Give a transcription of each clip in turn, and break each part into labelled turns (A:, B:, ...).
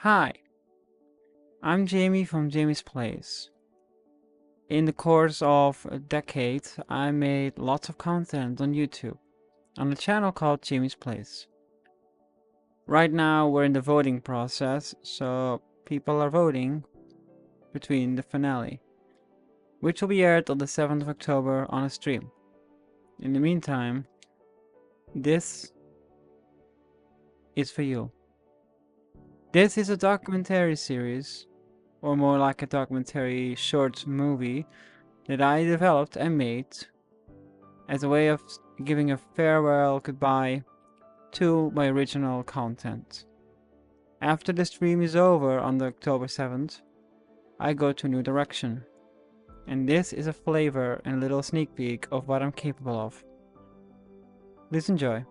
A: Hi, I'm Jamie from Jamie's Place. In the course of a decade, I made lots of content on YouTube on a channel called Jamie's Place. Right now, we're in the voting process, so people are voting between the finale, which will be aired on the 7th of October on a stream. In the meantime, this is for you. This is a documentary series, or more like a documentary short movie, that I developed and made as a way of giving a farewell goodbye to my original content. After the stream is over on the October 7th, I go to a new direction. And this is a flavor and a little sneak peek of what I'm capable of. Please enjoy.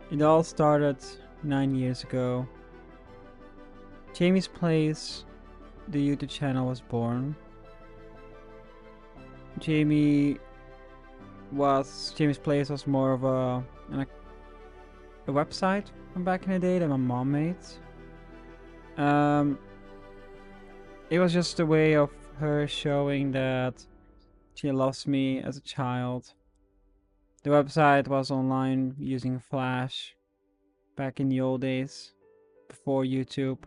A: It all started 9 years ago. Jamie's Place, the YouTube channel, was born. Jamie's Place was more of a website from back in the day that my mom made. It was just a way of her showing that she loves me as a child. The website was online using Flash back in the old days, before YouTube.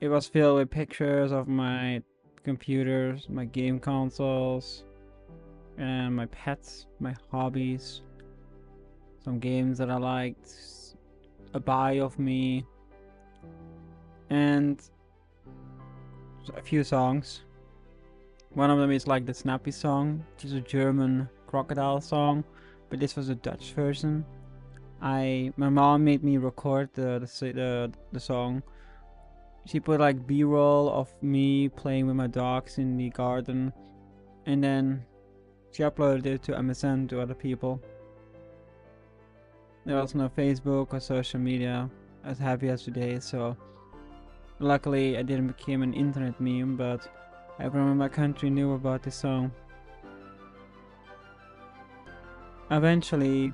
A: It was filled with pictures of my computers, my game consoles, and my pets, my hobbies, some games that I liked, a bio of me, and a few songs. One of them is like the Snappy song, which is a German crocodile song, but this was a Dutch version. My mom made me record the song. She put like B-roll of me playing with my dogs in the garden, and then she uploaded it to MSN to other people. There was no Facebook or social media as heavy as today, so luckily I didn't become an internet meme, but everyone in my country knew about this song. Eventually,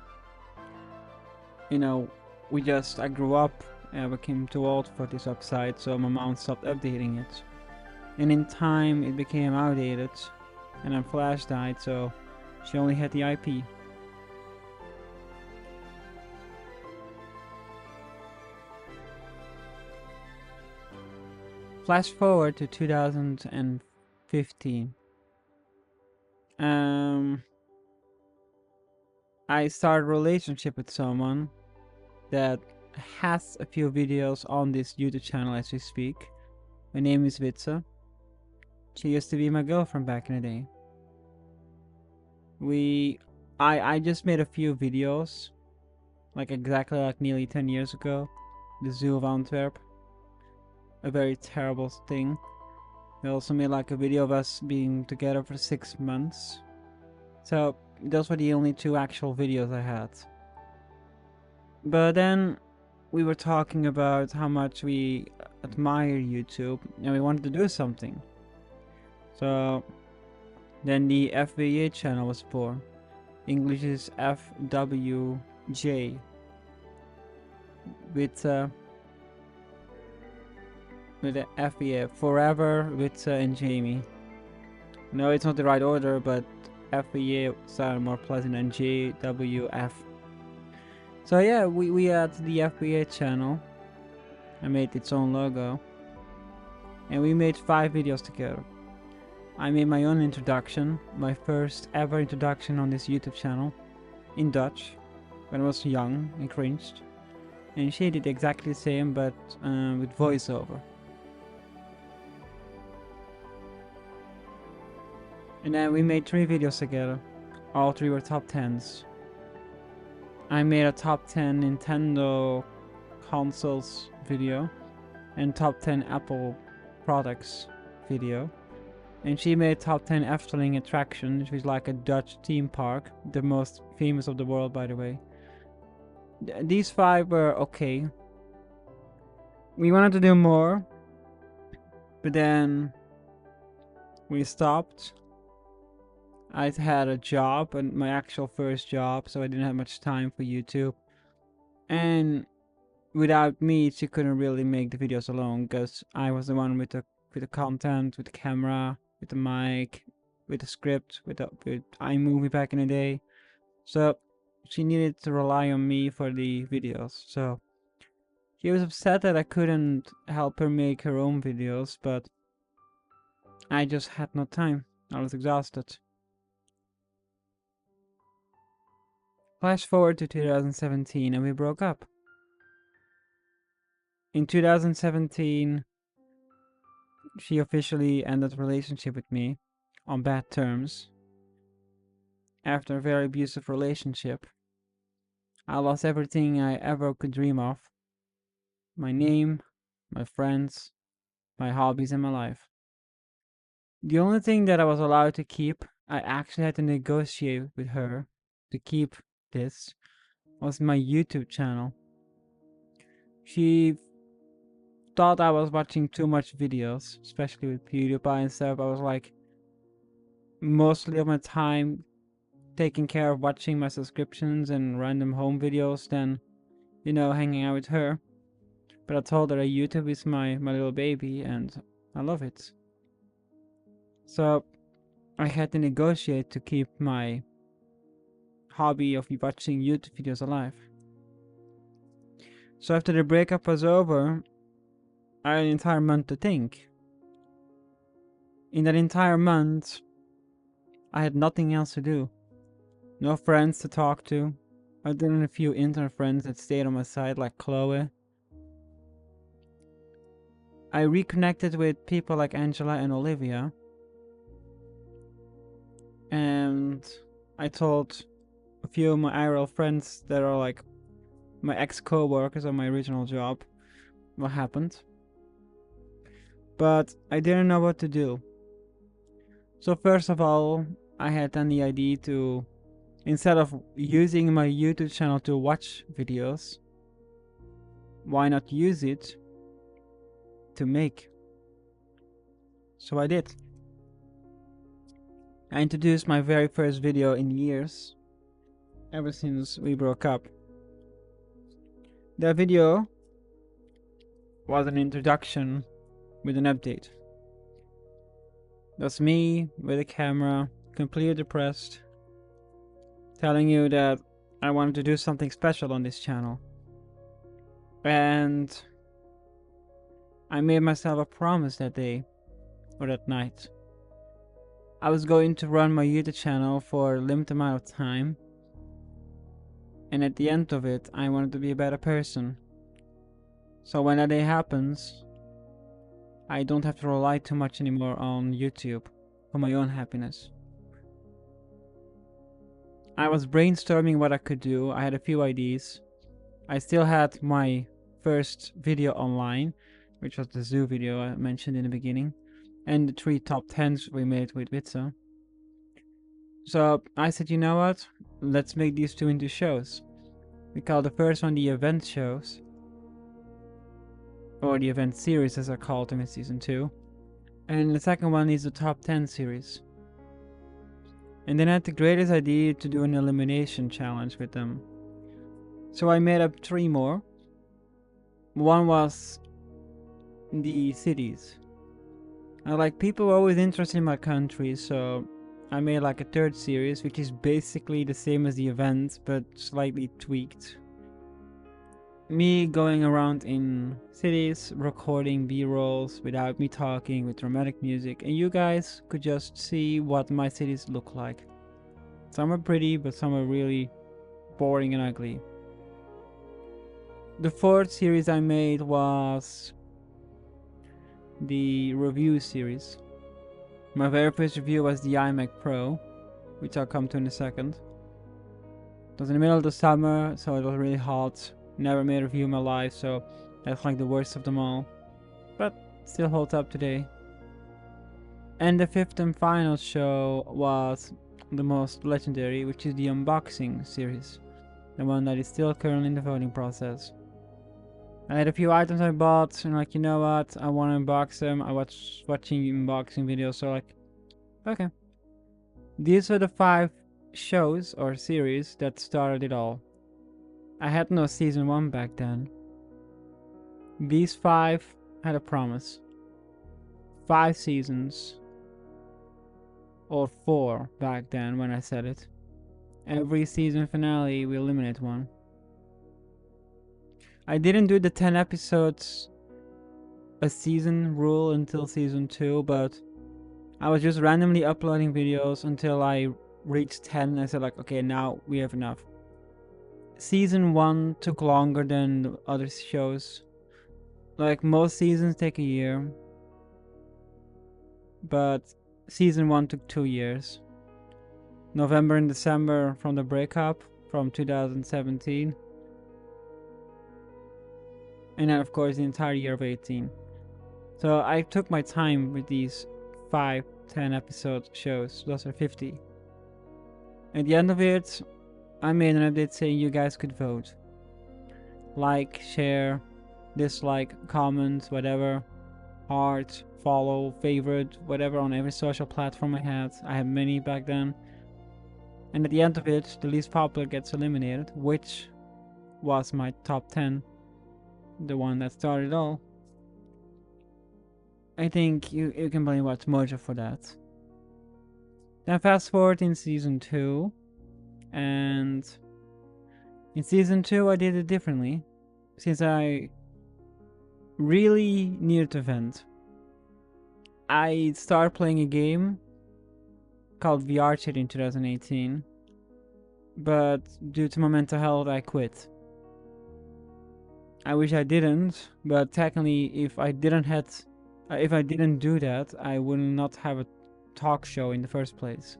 A: you know, I grew up and I became too old for this website, so my mom stopped updating it. And in time, it became outdated, and then Flash died, so she only had the IP. Flash forward to 2015. I started a relationship with someone that has a few videos on this YouTube channel as we speak. Her name is Witze. She used to be my girlfriend back in the day. I just made a few videos, exactly like nearly 10 years ago. The Zoo of Antwerp. A very terrible thing. We also made like a video of us being together for 6 months. So those were the only 2 actual videos I had. But then we were talking about how much we admire YouTube and we wanted to do something. So then the FWJ channel was born. English is FWJ. With the FWJ, Forever, Witze and Jamie. No, it's not the right order, but FWJ sounded more pleasant than JWF. So yeah, we had the FBA channel. I made its own logo. And we made 5 videos together. I made my own introduction, my first ever introduction on this YouTube channel, in Dutch, when I was young and cringed. And she did exactly the same, but with voiceover. And then we made 3 videos together. All three were top 10s. I made a top 10 Nintendo consoles video and top 10 Apple products video. And she made top 10 Efteling attractions, which is like a Dutch theme park, the most famous of the world, by the way. These 5 were okay. We wanted to do more, but then we stopped. I had a job, and my actual first job, so I didn't have much time for YouTube. And without me, she couldn't really make the videos alone, because I was the one with the content, with the camera, with the mic, with the script, with iMovie back in the day. So she needed to rely on me for the videos. So she was upset that I couldn't help her make her own videos, but I just had no time. I was exhausted. Flash forward to 2017 and we broke up. In 2017, she officially ended the relationship with me on bad terms. After a very abusive relationship, I lost everything I ever could dream of. My name, my friends, my hobbies, and my life. The only thing that I was allowed to keep, I actually had to negotiate with her to keep this, was my YouTube channel. She thought I was watching too much videos, especially with PewDiePie and stuff. I was like, mostly of my time taking care of watching my subscriptions and random home videos than, you know, hanging out with her. But I told her that YouTube is my little baby and I love it. So I had to negotiate to keep my hobby of watching YouTube videos alive. So after the breakup was over, I had an entire month to think. In that entire month, I had nothing else to do. No friends to talk to, other than a few internet friends that stayed on my side, like Chloe. I reconnected with people like Angela and Olivia. And I told a few of my IRL friends that are like my ex-co-workers on my original job what happened. But I didn't know what to do. So first of all, I had then the idea to, instead of using my YouTube channel to watch videos, why not use it to make? So I did. I introduced my very first video in years, ever since we broke up. That video was an introduction with an update. That's me with a camera, completely depressed, telling you that I wanted to do something special on this channel. And I made myself a promise that day, or that night. I was going to run my YouTube channel for a limited amount of time, and at the end of it, I wanted to be a better person. So when that day happens, I don't have to rely too much anymore on YouTube for my own happiness. I was brainstorming what I could do. I had a few ideas. I still had my first video online, which was the zoo video I mentioned in the beginning, and the 3 top 10s we made with Witsa. So I said, you know what? Let's make these 2 into shows. We call the first one the event shows, or the event series as I called them in season 2. And the second one is the top 10 series. And then I had the greatest idea to do an elimination challenge with them. So I made up 3 more. One was the cities. People were always interested in my country, so I made like a 3rd series, which is basically the same as the event, but slightly tweaked. Me going around in cities, recording B-rolls without me talking, with dramatic music, and you guys could just see what my cities look like. Some are pretty, but some are really boring and ugly. The 4th series I made was the review series. My very first review was the iMac Pro, which I'll come to in a second. It was in the middle of the summer, so it was really hot. Never made a review in my life, so that's like the worst of them all. But still holds up today. And the fifth and final show was the most legendary, which is the unboxing series. The one that is still currently in the voting process. I had a few items I bought, and like, you know what, I want to unbox them. I was watching unboxing videos, so like, okay. These were the 5 shows or series that started it all. I had no season 1 back then. These 5 had a promise. 5 seasons. Or 4 back then when I said it. Every season finale we eliminate one. I didn't do the 10 episodes a season rule until season 2, but I was just randomly uploading videos until I reached 10 and I said like, okay, now we have enough. Season 1 took longer than the other shows. Like most seasons take a year. But season 1 took 2 years. November and December from the breakup from 2017. And then of course the entire year of 18. So I took my time with these 5, 10 episode shows. Those are 50. At the end of it, I made an update saying you guys could vote. Like, share, dislike, comment, whatever. Heart, follow, favorite, whatever on every social platform I had. I had many back then. And at the end of it, the least popular gets eliminated, which was my top 10. The one that started it all. I think you can blame Watch Mojo for that. Then fast forward in season 2. And in season 2 I did it differently. Since I really needed to vent. I started playing a game called VR Chat in 2018. But due to my mental health I quit. I wish I didn't, but technically if I didn't do that, I would not have a talk show in the first place.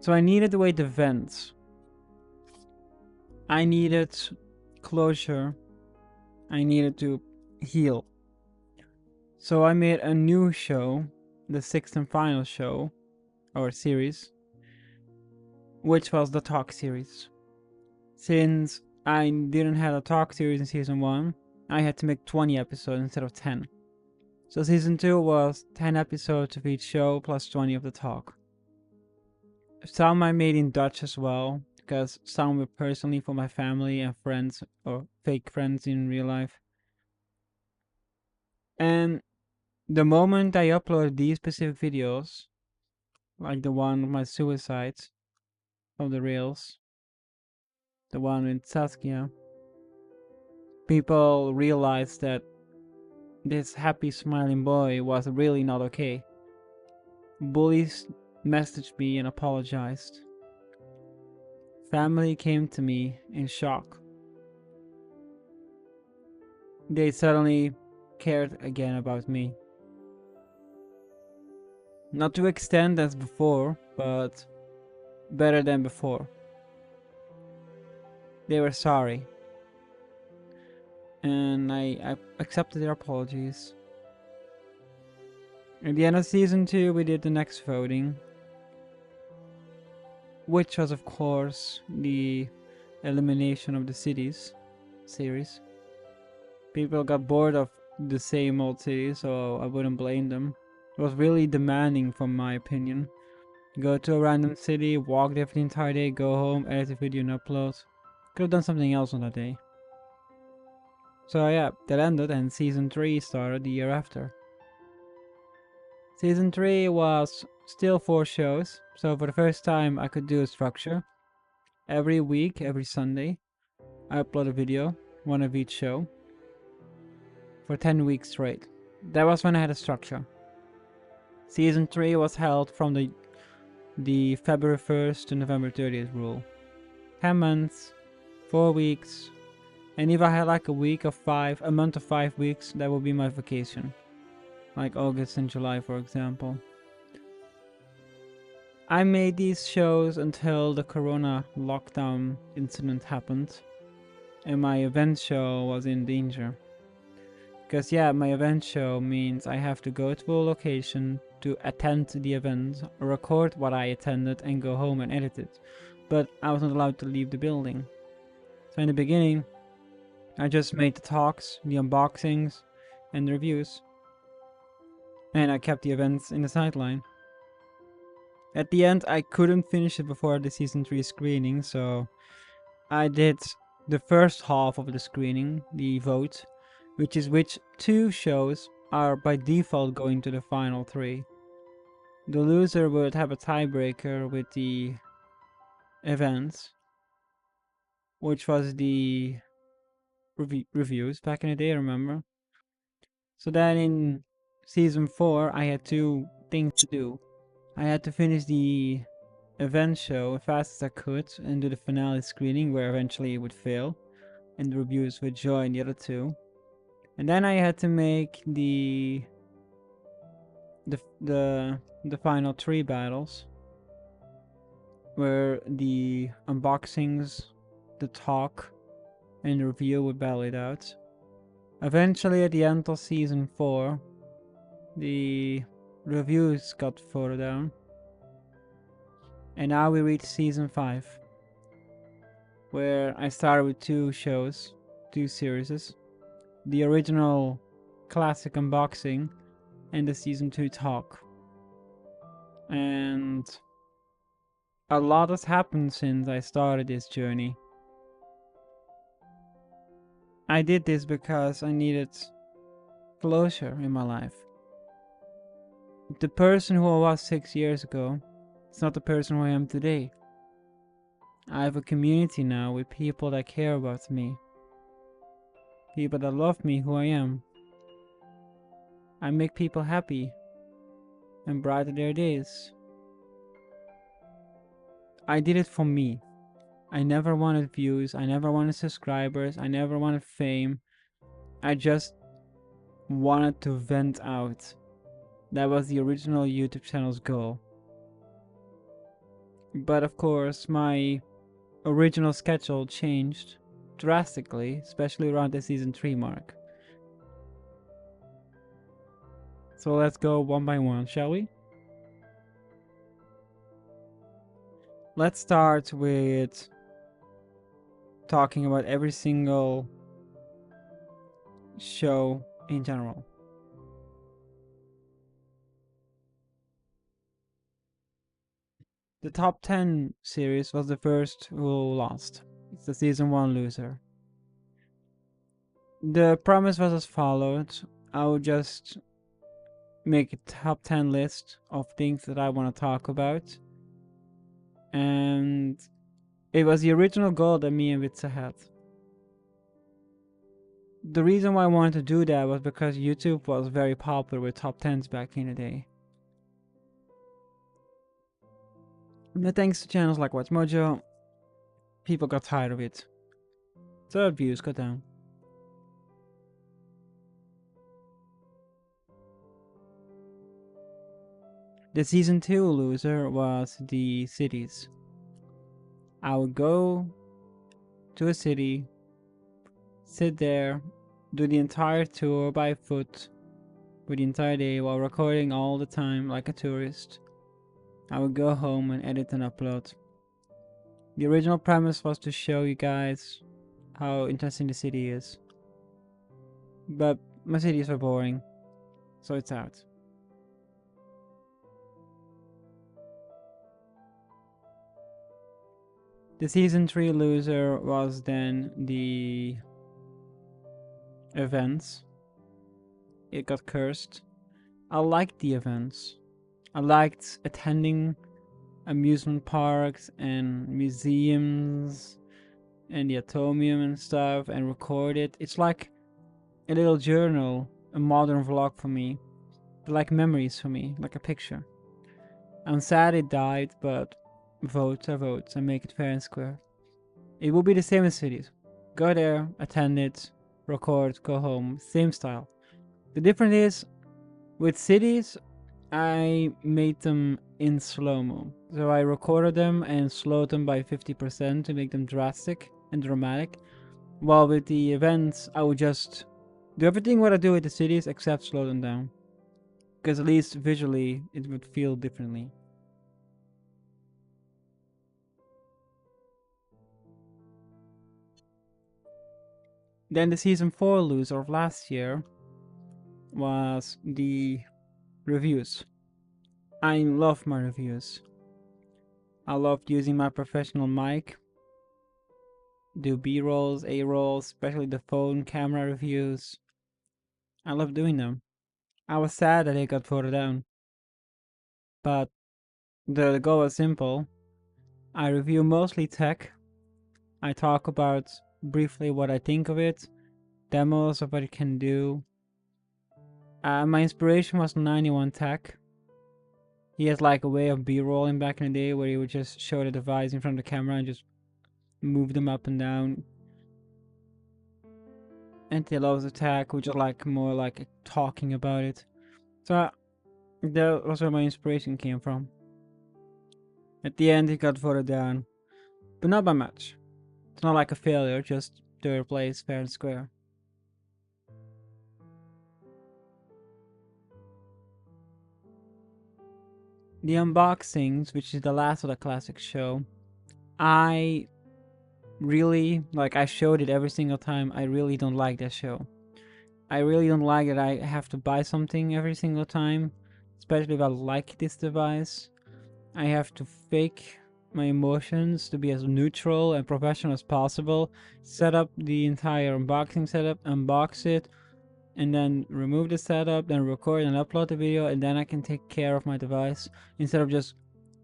A: So I needed a way to vent. I needed closure. I needed to heal. So I made a new show, the 6th and final show, or series, which was the talk series. Since I didn't have a talk series in season 1, I had to make 20 episodes instead of 10. So season 2 was 10 episodes of each show plus 20 of the talk. Some I made in Dutch as well, because some were personally for my family and friends, or fake friends in real life. And the moment I uploaded these specific videos, like the one of my suicides of the Rails, the one with Saskia, people realized that this happy smiling boy was really not okay. Bullies messaged me and apologized. Family came to me in shock. They suddenly cared again about me. Not to extent as before, but better than before. They were sorry. And I accepted their apologies. At the end of season 2 we did the next voting. Which was of course the elimination of the cities series. People got bored of the same old cities, so I wouldn't blame them. It was really demanding from my opinion. Go to a random city, walk there for the entire day, go home, edit a video and upload. Could have done something else on that day. So yeah, that ended and season 3 started the year after. Season 3 was still 4 shows, so for the first time I could do a structure. Every week, every Sunday, I upload a video, one of each show, for 10 weeks straight. That was when I had a structure. Season 3 was held from the February 1st to November 30th rule. 10 months, 4 weeks, and if I had like a month of 5 weeks, that would be my vacation. Like August and July, for example. I made these shows until the corona lockdown incident happened and my event show was in danger. Because yeah, my event show means I have to go to a location to attend the event, record what I attended and go home and edit it. But I wasn't allowed to leave the building. So in the beginning, I just made the talks, the unboxings, and the reviews. And I kept the events in the sideline. At the end, I couldn't finish it before the season 3 screening, so I did the first half of the screening, the vote, which is which 2 shows are by default going to the final 3. The loser would have a tiebreaker with the events, which was the reviews back in the day, remember? So then in season 4, I had 2 things to do. I had to finish the event show as fast as I could and do the finale screening where eventually it would fail and the reviews would join the other 2. And then I had to make the final 3 battles where the unboxings, the talk, and the review would battle it out. Eventually, at the end of season 4, the reviews got voted down. And now we reach season 5, where I started with 2 shows, 2 series. The original classic unboxing and the season 2 talk. And a lot has happened since I started this journey. I did this because I needed closure in my life. The person who I was 6 years ago is not the person who I am today. I have a community now with people that care about me. People that love me who I am. I make people happy and brighten their days. I did it for me. I never wanted views, I never wanted subscribers, I never wanted fame. I just wanted to vent out. That was the original YouTube channel's goal. But of course, my original schedule changed drastically, especially around the season 3 mark. So let's go one by one, shall we? Let's start with talking about every single show in general. The top 10 series was the first who lost. It's the season 1 loser. The premise was as follows. I would just make a top 10 list of things that I want to talk about. And it was the original goal that me and Vitsa had. The reason why I wanted to do that was because YouTube was very popular with top 10s back in the day. But thanks to channels like Watch Mojo, people got tired of it. So views got down. The season 2 loser was the cities. I would go to a city, sit there, do the entire tour by foot for the entire day while recording all the time like a tourist. I would go home and edit and upload. The original premise was to show you guys how interesting the city is. But my cities were boring, so it's out. The season 3 loser was then the events. It got cursed. I liked the events. I liked attending amusement parks and museums and the Atomium and stuff and record it. It's like a little journal, a modern vlog for me. Like memories for me, like a picture. I'm sad it died, but votes are votes and make it fair and square. It will be the same as cities. Go there, attend it, record, go home, same style. The difference is, with cities, I made them in slow-mo. So I recorded them and slowed them by 50% to make them drastic and dramatic. While with the events, I would just do everything what I do with the cities except slow them down. Because at least visually, it would feel differently. Then the season 4 loser of last year was the reviews. I love my reviews. I loved using my professional mic, do B-rolls, A-rolls, especially the phone camera reviews. I love doing them. I was sad that they got voted down, but the goal was simple. I review mostly tech. I talk about briefly what I think of it, demos of what it can do. My inspiration was 91 Tech. He has like a way of B-rolling back in the day where he would just show the device in front of the camera and just move them up and down. Anti-Love's Attack, which is like more like talking about it. So that was where my inspiration came from. At the end, he got voted down, but not by much. It's not like a failure, just third place, fair and square. The unboxings, which is the last of the classic show, I really, like, I showed it every single time. I really don't like that show. I really don't like that I have to buy something every single time, especially if I like this device. I have to fake my emotions to be as neutral and professional as possible, set up the entire unboxing setup, unbox it, and then remove the setup, then record and upload the video, and then I can take care of my device instead of just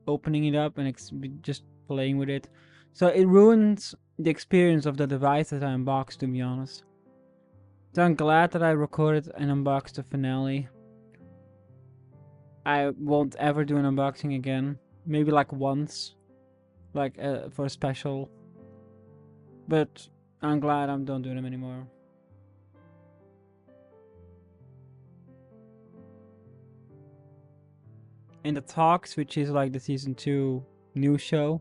A: opening it up and just playing with it. So it ruins the experience of the device that I unboxed, to be honest. So I'm glad that I recorded and unboxed the finale. I won't ever do an unboxing again. Maybe like once, like for a special. But I'm glad I don't do them anymore. And the Talks, which is like the season 2 new show,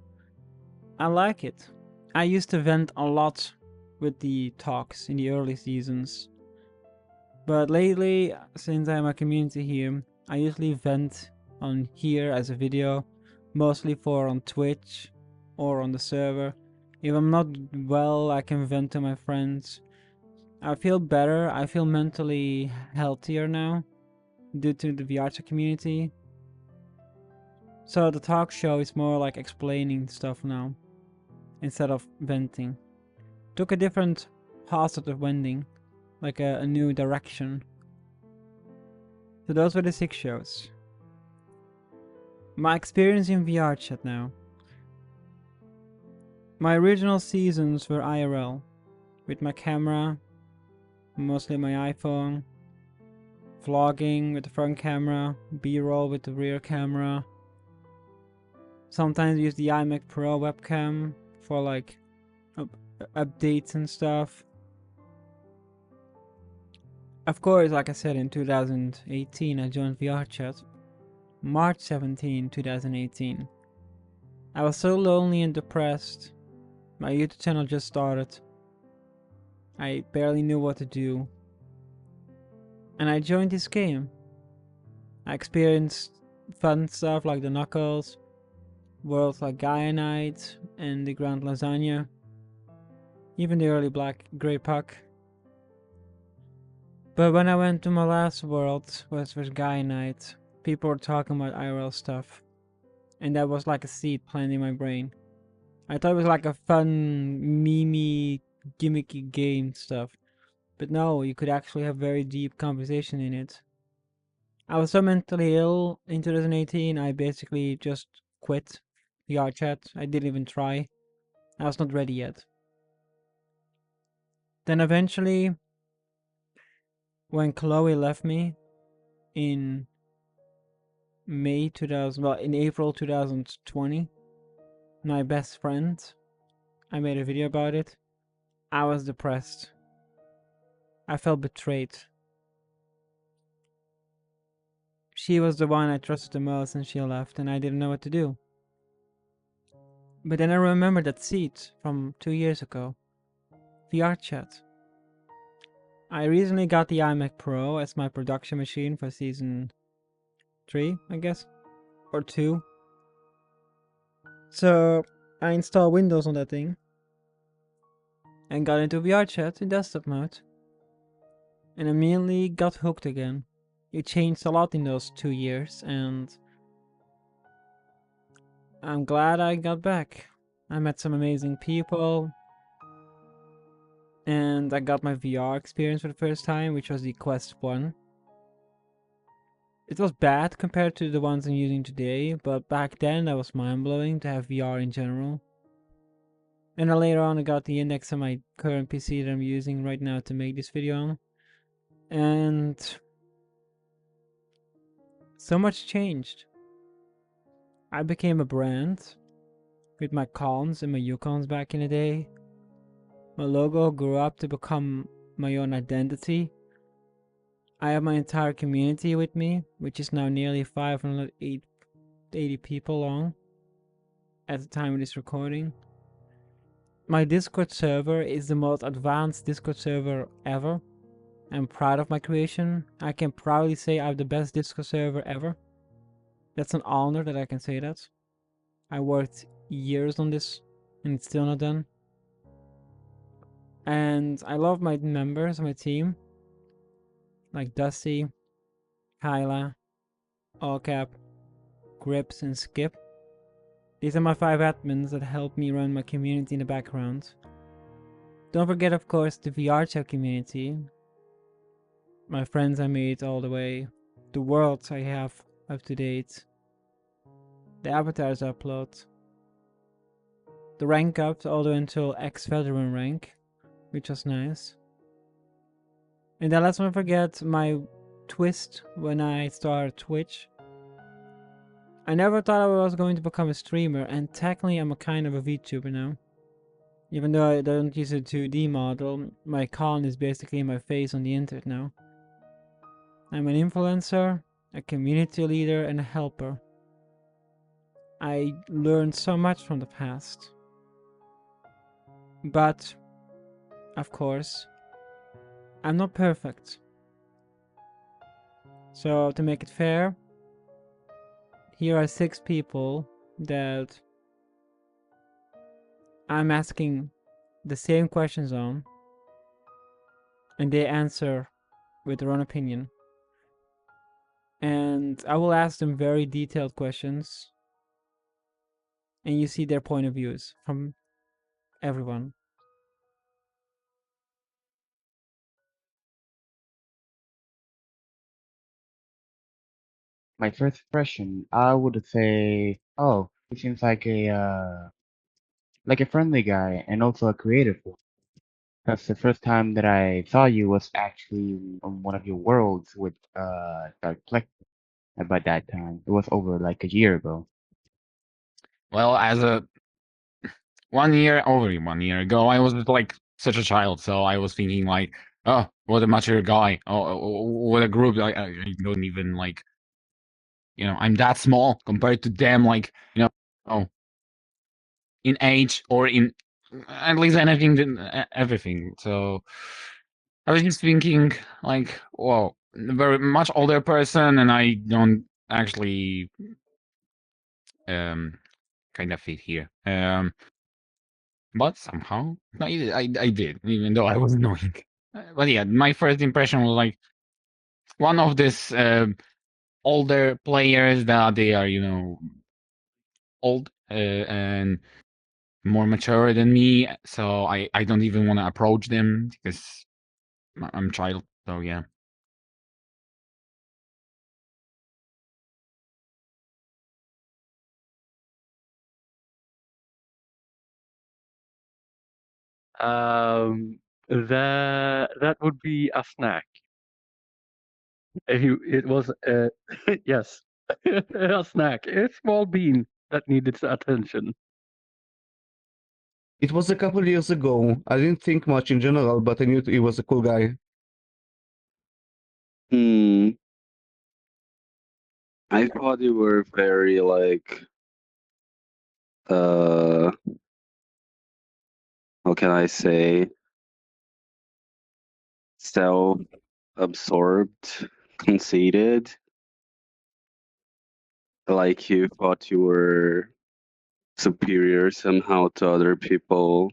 A: I like it. I used to vent a lot with the Talks in the early seasons. But lately, since I'm a community here, I usually vent on here as a video, mostly for on Twitch or on the server. If I'm not well, I can vent to my friends. I feel better, I feel mentally healthier now, due to the VR community. So the talk show is more like explaining stuff now, instead of venting. Took a different positive wending, like a new direction. So those were the 6 shows. My experience in VR chat now. My original seasons were IRL, with my camera, mostly my iPhone, vlogging with the front camera, B-roll with the rear camera. Sometimes use the iMac Pro webcam for like updates and stuff. Of course, like I said, in 2018 I joined VR chat. March 17, 2018. I was so lonely and depressed. My YouTube channel just started. I barely knew what to do. And I joined this game. I experienced fun stuff like the Knuckles, worlds like Gaia Night, and the Grand Lasagna. Even the early Black Grey Puck. But when I went to my last world, which was Gaia Night, people were talking about IRL stuff. And that was like a seed planted in my brain. I thought it was like a fun, memey, gimmicky game stuff. But no, you could actually have very deep conversation in it. I was so mentally ill in 2018, I basically just quit VR chat. I didn't even try. I was not ready yet. Then eventually, when Chloe left me in May 2000, well, in April 2020, my best friend, I made a video about it. I was depressed. I felt betrayed. She was the one I trusted the most and she left and I didn't know what to do. But then I remembered that seat from 2 years ago. VR chat. I recently got the iMac Pro as my production machine for season 3, I guess. Or 2. So I installed Windows on that thing. And got into VR chat in desktop mode. And immediately got hooked again. It changed a lot in those 2 years and I'm glad I got back. I met some amazing people. And I got my VR experience for the first time, which was the Quest 1. It was bad compared to the ones I'm using today, but back then that was mind-blowing to have VR in general. And then later on I got the index on my current PC that I'm using right now to make this video on. And so much changed. I became a brand with my cons and my Yukons back in the day. My logo grew up to become my own identity. I have my entire community with me, which is now nearly 580 people long at the time of this recording. My Discord server is the most advanced Discord server ever. I'm proud of my creation. I can proudly say I have the best Discord server ever. That's an honor that I can say that. I worked years on this and it's still not done. And I love my members, my team. Like Dusty, Kyla, Allcap, Grips, and Skip. These are my 5 admins that help me run my community in the background. Don't forget, of course, the VR chat community. My friends I made all the way. The worlds I have up to date. The avatars I upload. The rank ups all the way until ex-veteran rank, which was nice. And then let's not forget my twist when I started Twitch. I never thought I was going to become a streamer, and technically I'm a kind of a VTuber now. Even though I don't use a 2D model, my con is basically my face on the internet now. I'm an influencer, a community leader, and a helper. I learned so much from the past. But, of course, I'm not perfect. So, to make it fair, here are 6 people that I'm asking the same questions on, and they answer with their own opinion. And I will ask them very detailed questions, and you see their point of views from everyone.
B: My first impression, I would say, oh, he seems like a friendly guy and also a creative one. That's the first time that I saw you was actually on one of your worlds with Cupcakes. And by that time, it was over like a year ago.
C: Well, as a 1 year, over 1 year ago, I was like such a child, so I was thinking like, oh, what a mature guy. Oh, what a group. I don't even like, I'm that small compared to them, like, oh, in age or in at least anything, everything. So I was just thinking like, whoa, very much older person, and I don't actually um kind of fit here. But somehow I did, even though I was annoying. But yeah, my first impression was like one of these older players that they are, old and more mature than me. So I don't even want to approach them because I'm a child. So yeah.
D: Um, that would be a snack. It was yes, a snack, a small bean that needed attention.
E: It was a couple years ago. I didn't think much in general, but I knew he was a cool guy.
D: Hmm.
F: I thought you were very like uh how can I say self-absorbed, conceited. Like you thought you were superior somehow to other people,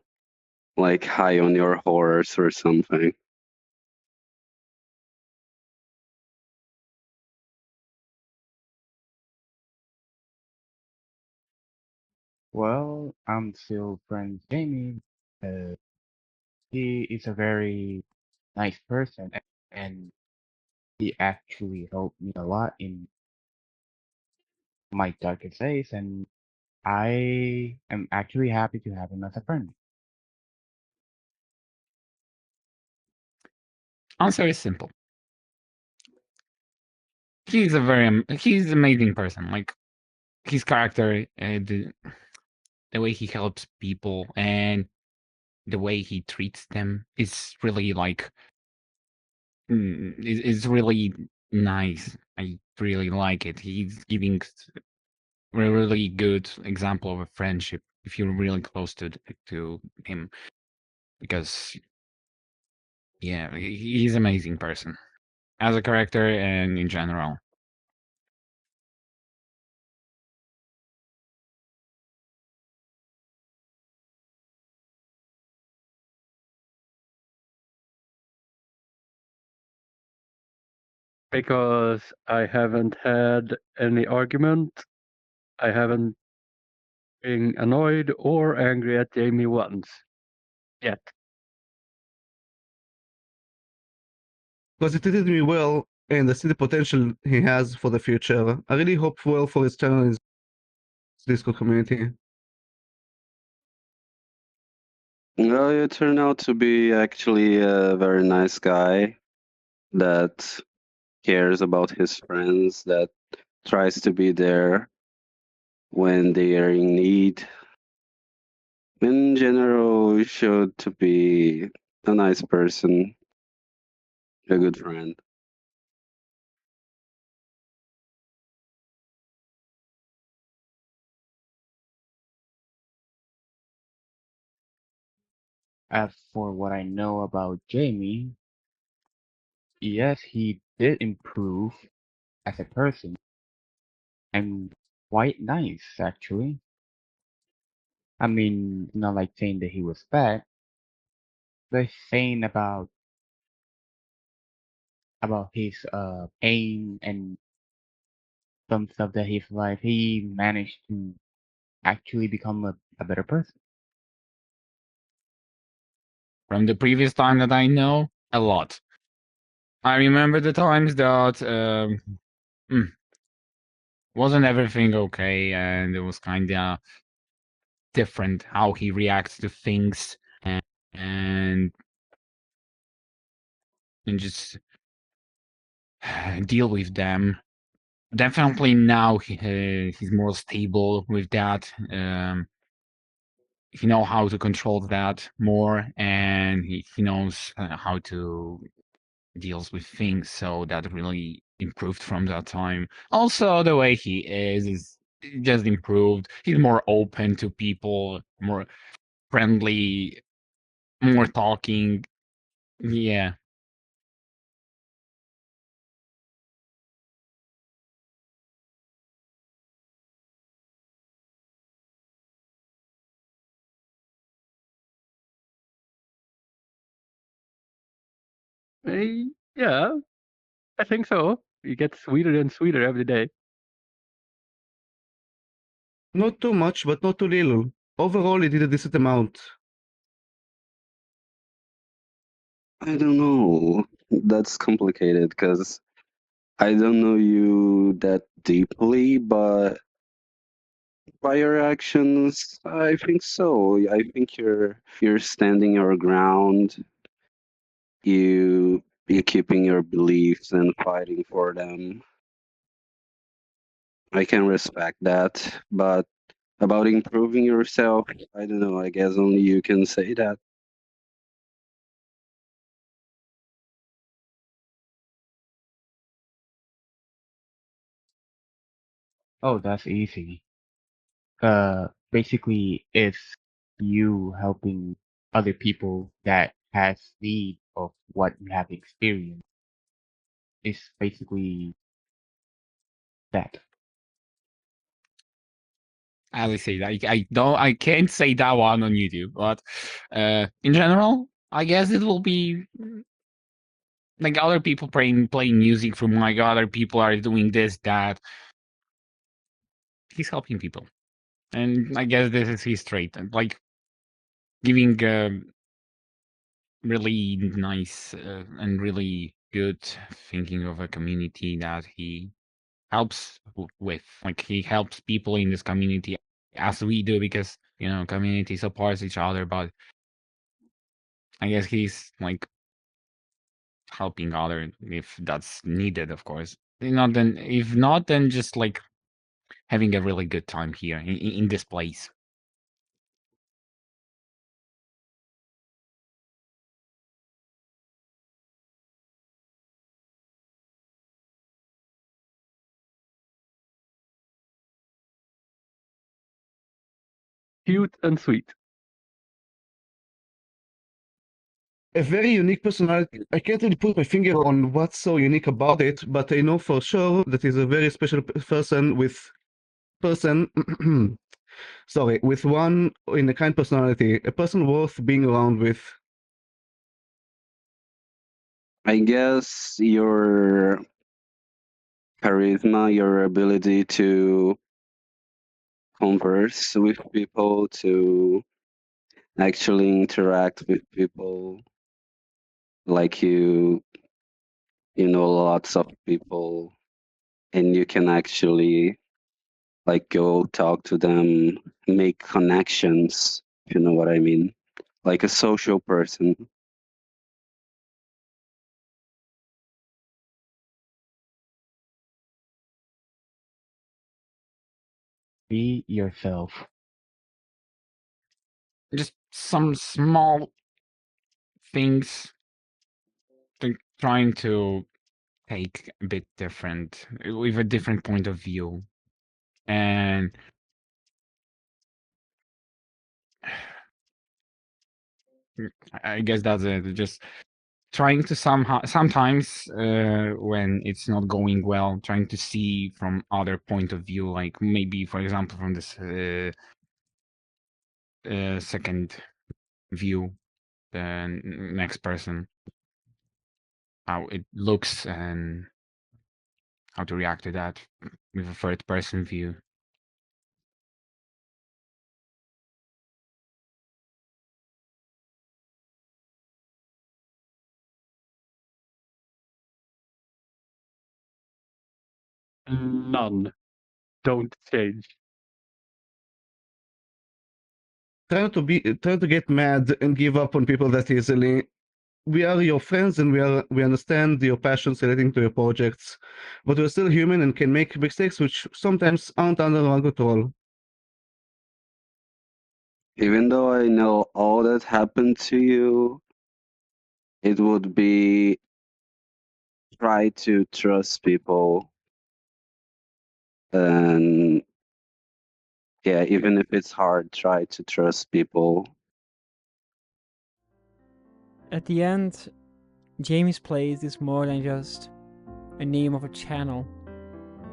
F: like high on your horse or something.
B: Well, I'm still friends with Jamie. Uh, he is a very nice person, and he actually helped me a lot in my darkest days, and I am actually happy to have him as a friend.
C: Answer is simple. He's an amazing person. Like his character, the way he helps people and the way he treats them is really like is really nice. I really like it. He's giving a really good example of a friendship if you're really close to him because yeah, he's an amazing person as a character and in general.
D: Because I haven't had any argument. I haven't been annoyed or angry at Jamie once yet.
E: Because he treated me well, and I see the potential he has for the future. I really hope well for his channel and his Discord community.
F: Well, you turn out to be actually a very nice guy that cares about his friends, that tries to be there when they are in need. In general, you showed to be a nice person, a good friend.
B: As for what I know about Jamie, yes, he did improve as a person and quite nice actually. I mean, not like saying that he was bad, but saying about his aim and some stuff that his life, he managed to actually become a better person.
C: From the previous time that I know, a lot. I remember the times that mm, wasn't everything okay, and it was kind of different how he reacts to things and and just deal with them. Definitely now he's more stable with that. He know how to control that more, and he knows how to deals with things. So that really improved from that time. Also, the way he is just improved. He's more open to people, more friendly, more talking. Yeah.
D: Yeah, I think so. He gets sweeter and sweeter every day.
E: Not too much, but not too little. Overall, he did a decent amount.
F: I don't know. That's complicated because I don't know you that deeply, but by your actions, I think so. I think you're standing your ground. You keeping your beliefs and fighting for them. I can respect that, but about improving yourself, I don't know. I guess only you can say that.
B: Oh, that's easy. Basically, it's you helping other people that has need of what you have experienced. It's basically that.
C: As I say, I can't say that one on YouTube, but in general, I guess it will be like other people playing music from like other people are doing this, that. He's helping people. And I guess this is his trait. And like giving really nice and really good thinking of a community that he helps with. Like he helps people in this community as we do, because community supports each other. But I guess he's like helping other if that's needed, of course. If not, then just like having a really good time here in this place.
D: Cute and sweet.
E: A very unique personality. I can't really put my finger on what's so unique about it, but I know for sure that he's a very special person. Sorry, with one in a kind personality, a person worth being around with.
F: I guess your charisma, your ability to converse with people, to actually interact with people, like you know lots of people, and you can actually like go talk to them, make connections, if you know what I mean, like a social person.
B: Be yourself.
C: Just some small things trying to take a bit different, with a different point of view. And I guess that's it. Just trying to sometimes when it's not going well, trying to see from other point of view, like maybe, for example, from this second view, the next person, how it looks and how to react to that with a third person view.
D: None. Don't change.
E: Trying to get mad and give up on people that easily. We are your friends and we understand your passions relating to your projects, but we're still human and can make mistakes which sometimes aren't under our control.
F: Even though I know all that happened to you, it would be try to trust people, and yeah, even if it's hard, try to trust people.
A: At the end, Jaimie's Place is more than just a name of a channel,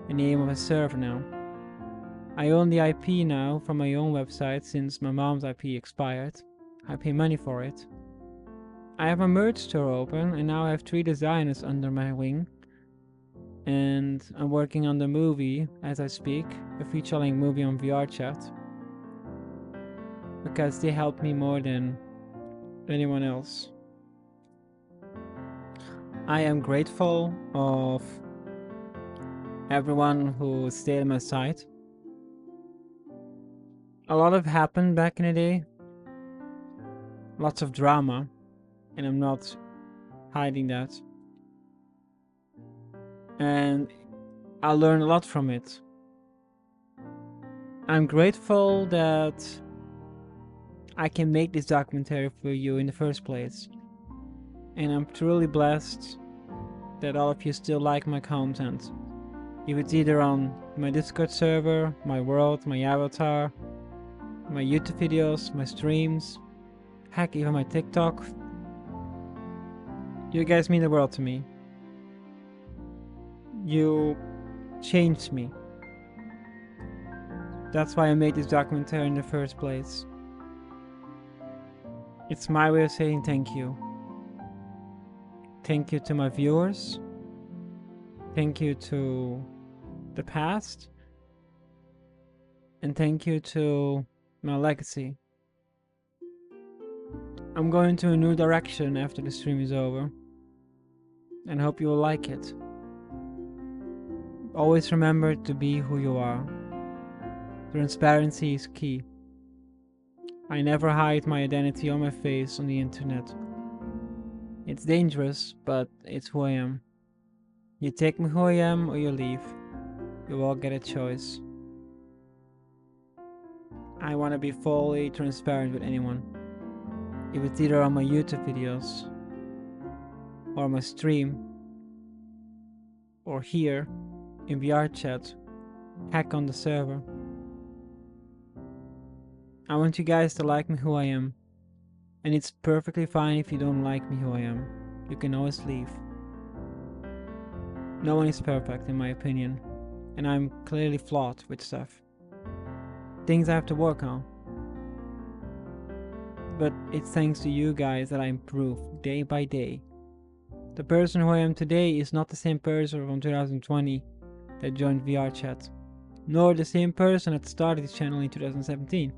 A: a name of a server now. I own the IP now from my own website since my mom's IP expired. I pay money for it. I have a merch store open and now I have 3 designers under my wing. And I'm working on the movie as I speak, a feature-length movie on VRChat. Because they helped me more than anyone else. I am grateful of everyone who stayed at my side. A lot have happened back in the day. Lots of drama, and I'm not hiding that. And I learned a lot from it. I'm grateful that I can make this documentary for you in the first place. And I'm truly blessed that all of you still like my content. If it's either on my Discord server, my world, my avatar, my YouTube videos, my streams, heck, even my TikTok. You guys mean the world to me. You changed me. That's why I made this documentary in the first place. It's my way of saying thank you. Thank you to my viewers. Thank you to the past. And thank you to my legacy. I'm going to a new direction after the stream is over. And hope you will like it. Always remember to be who you are. Transparency is key. I never hide my identity or my face on the internet. It's dangerous, but it's who I am. You take me who I am or you leave. You all get a choice. I want to be fully transparent with anyone. If it's either on my YouTube videos, or my stream, or here in VR chat, hack on the server. I want you guys to like me who I am. And it's perfectly fine if you don't like me who I am. You can always leave. No one is perfect in my opinion. And I'm clearly flawed with stuff. Things I have to work on. But it's thanks to you guys that I improve day by day. The person who I am today is not the same person from 2020 that joined VR chat. Nor the same person that started this channel in 2017.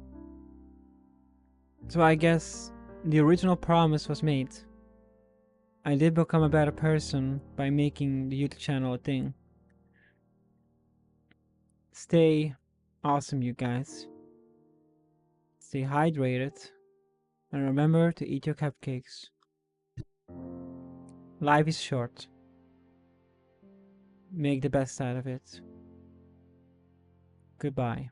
A: So I guess the original promise was made. I did become a better person by making the YouTube channel a thing. Stay awesome, you guys. Stay hydrated. And remember to eat your cupcakes. Life is short. Make the best out of it. Goodbye.